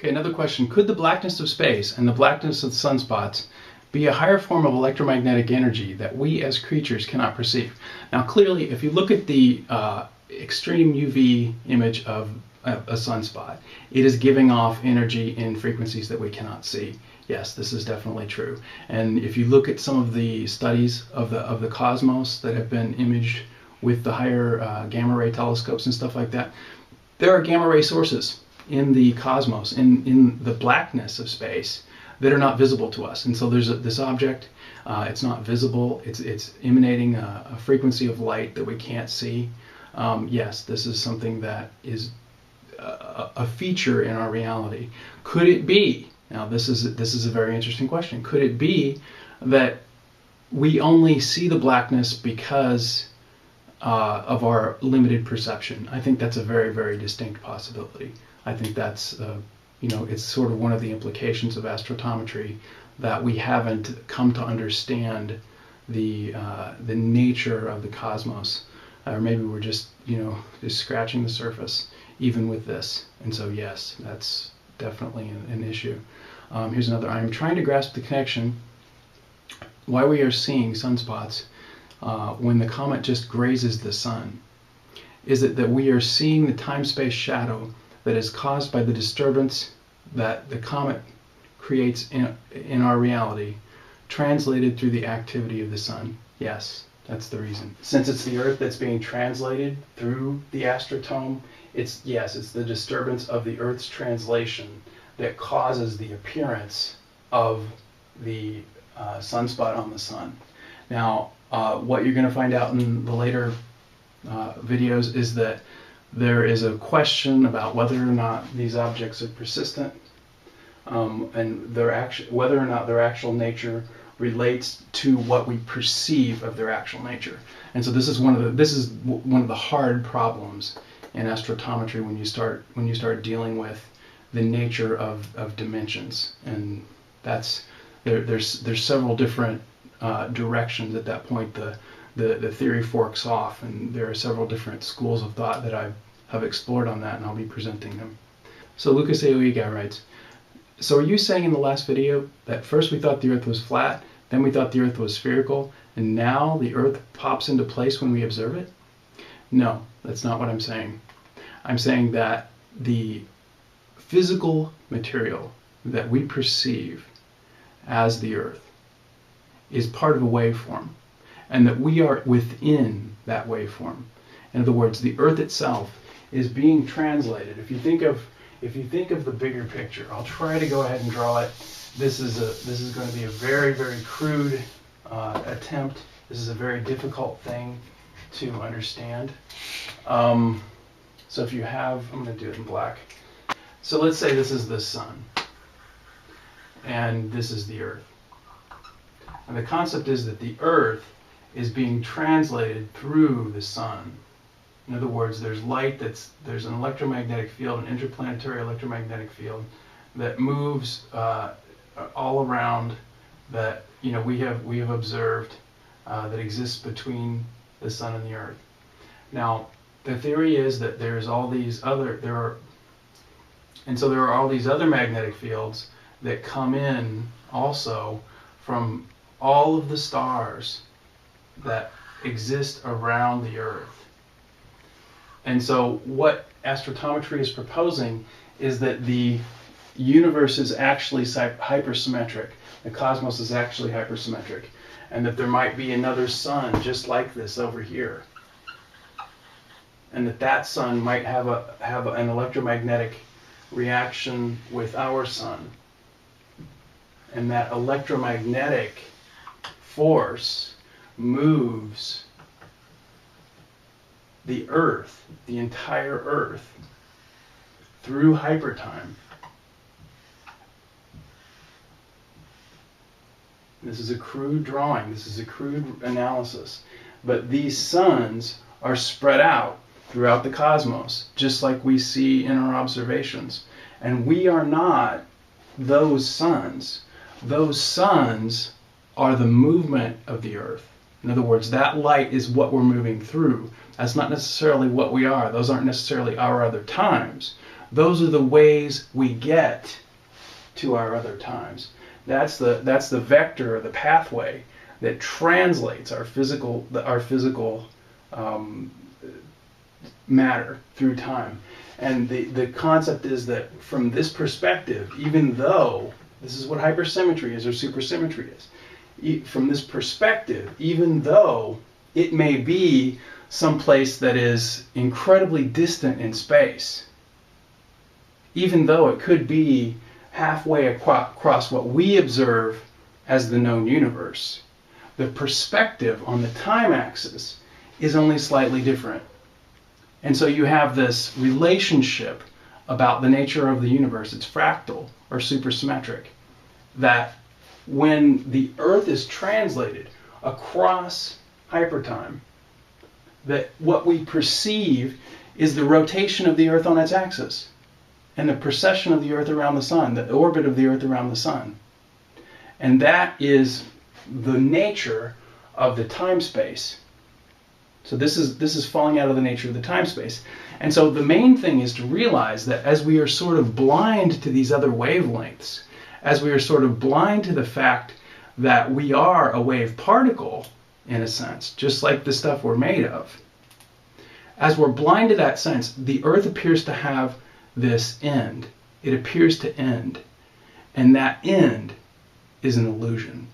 Okay, another question. Could the blackness of space and the blackness of sunspots be a higher form of electromagnetic energy that we as creatures cannot perceive? Now, clearly, if you look at the extreme UV image of a sunspot, it is giving off energy in frequencies that we cannot see. Yes, this is definitely true. And if you look at some of the studies of the cosmos that have been imaged with the higher gamma ray telescopes and stuff like that, there are gamma ray sources in the cosmos, in the blackness of space, that are not visible to us. And so there's this object, it's not visible, it's emanating a frequency of light that we can't see. Yes, this is something that is a feature in our reality. Could it be, now this is a very interesting question, could it be that we only see the blackness because of our limited perception? I think that's a very, very distinct possibility. I think that's, it's sort of one of the implications of astrotometry, that we haven't come to understand the nature of the cosmos, or maybe we're just scratching the surface even with this. And so yes, that's definitely an issue. Here's another. I'm trying to grasp the connection why we are seeing sunspots when the comet just grazes the sun. Is it that we are seeing the time-space shadow that is caused by the disturbance that the comet creates in our reality, translated through the activity of the sun? Yes, that's the reason. Since it's the Earth that's being translated through the astrotome, it's the disturbance of the Earth's translation that causes the appearance of the sunspot on the sun. Now, what you're going to find out in the later videos is that there is a question about whether or not these objects are persistent, and whether or not their actual nature relates to what we perceive of their actual nature. And so this is one of the hard problems in astrotometry when you start dealing with the nature of dimensions. And there's several different directions at that point. The theory forks off, and there are several different schools of thought that I have explored on that, and I'll be presenting them. So Lucas Aoiga writes, so are you saying in the last video that first we thought the Earth was flat, then we thought the Earth was spherical, and now the Earth pops into place when we observe it? No, that's not what I'm saying. I'm saying that the physical material that we perceive as the Earth is part of a waveform, and that we are within that waveform. In other words, the Earth itself is being translated. If you think of the bigger picture, I'll try to go ahead and draw it. This is going to be a very, very crude attempt. This is a very difficult thing to understand. So if you have, I'm going to do it in black. So let's say this is the sun, and this is the Earth. And the concept is that the Earth is being translated through the sun. In other words, there's light, there's an electromagnetic field, an interplanetary electromagnetic field that moves all around, that we have observed, that exists between the sun and the Earth. Now, the theory is that there are all these other magnetic fields that come in also from all of the stars that exist around the Earth. And so what astrotometry is proposing is that the universe is actually hypersymmetric. The cosmos is actually hypersymmetric. And that there might be another sun just like this over here. And that sun might have an electromagnetic reaction with our sun. And that electromagnetic force moves the Earth, the entire Earth, through hypertime. This is a crude drawing, this is a crude analysis, but these suns are spread out throughout the cosmos, just like we see in our observations. And we are not those suns. Those suns are the movement of the Earth. In other words, that light is what we're moving through. That's not necessarily what we are. Those aren't necessarily our other times. those are the ways we get to our other times. That's the vector, the pathway that translates our physical matter through time. And the concept is that from this perspective, even though this is what hypersymmetry is or supersymmetry is, from this perspective, even though it may be someplace that is incredibly distant in space, even though it could be halfway across what we observe as the known universe, the perspective on the time axis is only slightly different. And so you have this relationship about the nature of the universe. It's fractal or supersymmetric, that when the Earth is translated across hypertime, that what we perceive is the rotation of the Earth on its axis and the precession of the Earth around the Sun, the orbit of the Earth around the Sun. And that is the nature of the time-space. So this is falling out of the nature of the time-space. And so the main thing is to realize that as we are sort of blind to these other wavelengths, as we are sort of blind to the fact that we are a wave particle, in a sense, just like the stuff we're made of, as we're blind to that sense, the Earth appears to have this end. It appears to end. And that end is an illusion.